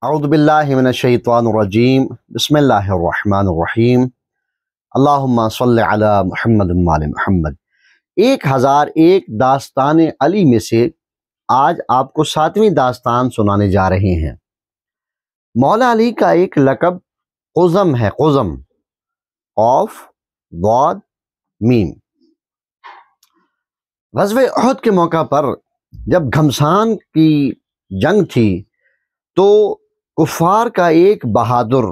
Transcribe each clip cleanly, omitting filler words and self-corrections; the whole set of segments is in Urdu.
اعوذ باللہ من الشیطان الرجیم بسم اللہ الرحمن الرحیم اللہم صلی علی محمد وعلی محمد۔ 1001 داستان علی میں سے آج آپ کو 7ویں داستان سنانے جا رہے ہیں۔ مولا علی کا ایک لقب قزم ہے، قزم، قوف ضاد میم۔ غزوہ احد کے موقع پر جب گھمسان کی جنگ تھی تو کفار کا ایک بہادر،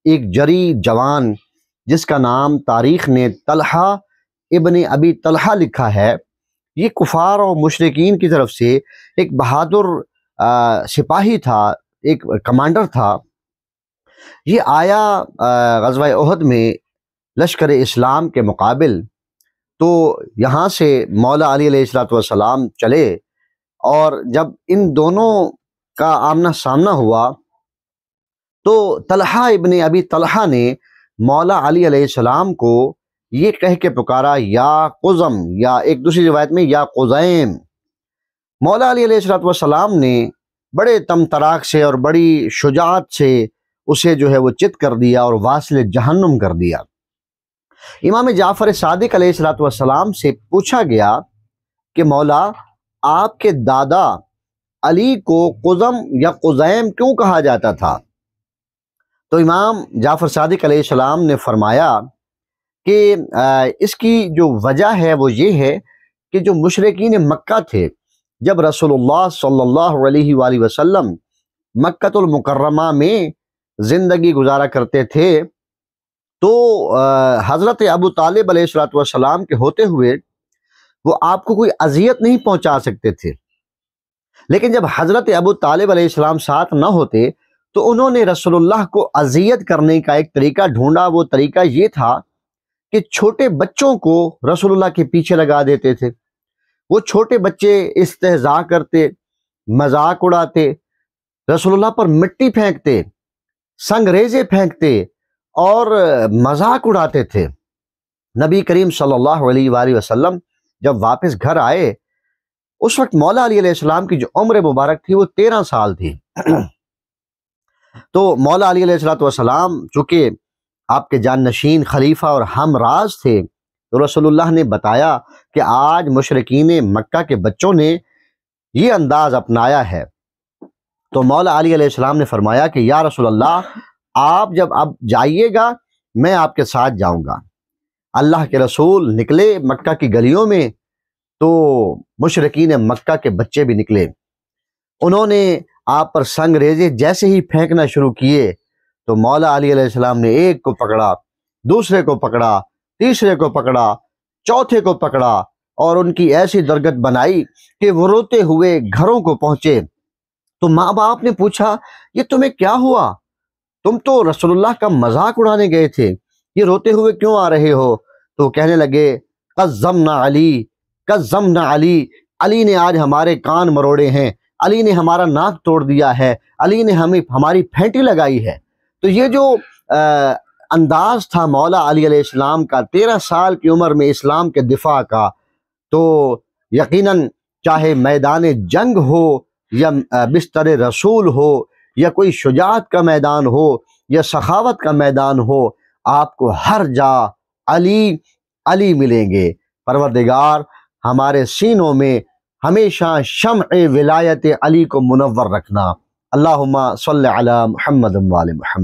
ایک جری جوان جس کا نام تاریخ نے طلحہ ابن ابی طلحہ لکھا ہے، یہ کفار اور مشرکین کی طرف سے ایک بہادر سپاہی تھا، ایک کمانڈر تھا۔ یہ آیا غزوہ احد میں لشکر اسلام کے مقابل، تو یہاں سے مولا علی علیہ السلام چلے، اور جب ان دونوں کا آمنا سامنا ہوا تو طلحہ ابن ابی طلحہ نے مولا علی علیہ السلام کو یہ کہہ کے پکارا، یا قزم، یا ایک دوسری روایت میں یا قزیم۔ مولا علی علیہ السلام نے بڑے تمطراق سے اور بڑی شجاعت سے اسے جو ہے وہ چت کر دیا اور واصل جہنم کر دیا۔ امام جعفر صادق علیہ السلام سے پوچھا گیا کہ مولا، آپ کے دادا علی کو قزم یا قزیم کیوں کہا جاتا تھا؟ تو امام جعفر صادق علیہ السلام نے فرمایا کہ اس کی جو وجہ ہے وہ یہ ہے کہ جو مشرکین مکہ تھے، جب رسول اللہ صلی اللہ علیہ وآلہ وسلم مکہ المکرمہ میں زندگی گزارا کرتے تھے تو حضرت ابو طالب علیہ السلام کے ہوتے ہوئے وہ آپ کو کوئی اذیت نہیں پہنچا سکتے تھے، لیکن جب حضرت ابو طالب علیہ السلام ساتھ نہ ہوتے تو انہوں نے رسول اللہ کو اذیت کرنے کا ایک طریقہ ڈھونڈا۔ وہ طریقہ یہ تھا کہ چھوٹے بچوں کو رسول اللہ کے پیچھے لگا دیتے تھے۔ وہ چھوٹے بچے استہزاء کرتے، مذاق اڑاتے، رسول اللہ پر مٹی پھینکتے، سنگریزے پھینکتے اور مذاق اڑاتے تھے۔ نبی کریم صلی اللہ علیہ وآلہ وسلم جب واپس گھر آئے، اس وقت مولا علی علیہ السلام کی جو عمر مبارک تھی وہ 13 سال تھی۔ تو مولا علی علیہ السلام چونکہ آپ کے جانشین خلیفہ اور ہم راز تھے، تو رسول اللہ نے بتایا کہ آج مشرکین مکہ کے بچوں نے یہ انداز اپنایا ہے۔ تو مولا علی علیہ السلام نے فرمایا کہ یا رسول اللہ، آپ جب اب جائیے گا میں آپ کے ساتھ جاؤں گا۔ اللہ کے رسول نکلے مکہ کی گلیوں میں تو مشرکین مکہ کے بچے بھی نکلے، انہوں نے آپ پر سنگریزے جیسے ہی پھینکنا شروع کیے تو مولا علی علیہ السلام نے ایک کو پکڑا، دوسرے کو پکڑا، تیسرے کو پکڑا، چوتھے کو پکڑا، اور ان کی ایسی درگت بنائی کہ وہ روتے ہوئے گھروں کو پہنچے۔ تو ماں باپ نے پوچھا، یہ تمہیں کیا ہوا؟ تم تو رسول اللہ کا مذاق اڑانے گئے تھے، یہ روتے ہوئے کیوں آ رہے ہو؟ تو کہنے لگے، قزمنا علی، قزمنا علی، علی نے آج ہمارے کان مروڑے ہیں، علی نے ہمارا ناک توڑ دیا ہے، علی نے ہماری پھینٹی لگائی ہے۔ تو یہ جو انداز تھا مولا علی علیہ السلام کا 13 سال کی عمر میں اسلام کے دفاع کا، تو یقیناً چاہے میدان جنگ ہو یا بستر رسول ہو یا کوئی شجاعت کا میدان ہو یا سخاوت کا میدان ہو، آپ کو ہر جا علی علی ملیں گے۔ پروردگار ہمارے سینوں میں ہمیشہ شمع ولایت علی کو منور رکھنا۔ اللہم صلی علی محمد وعلی محمد۔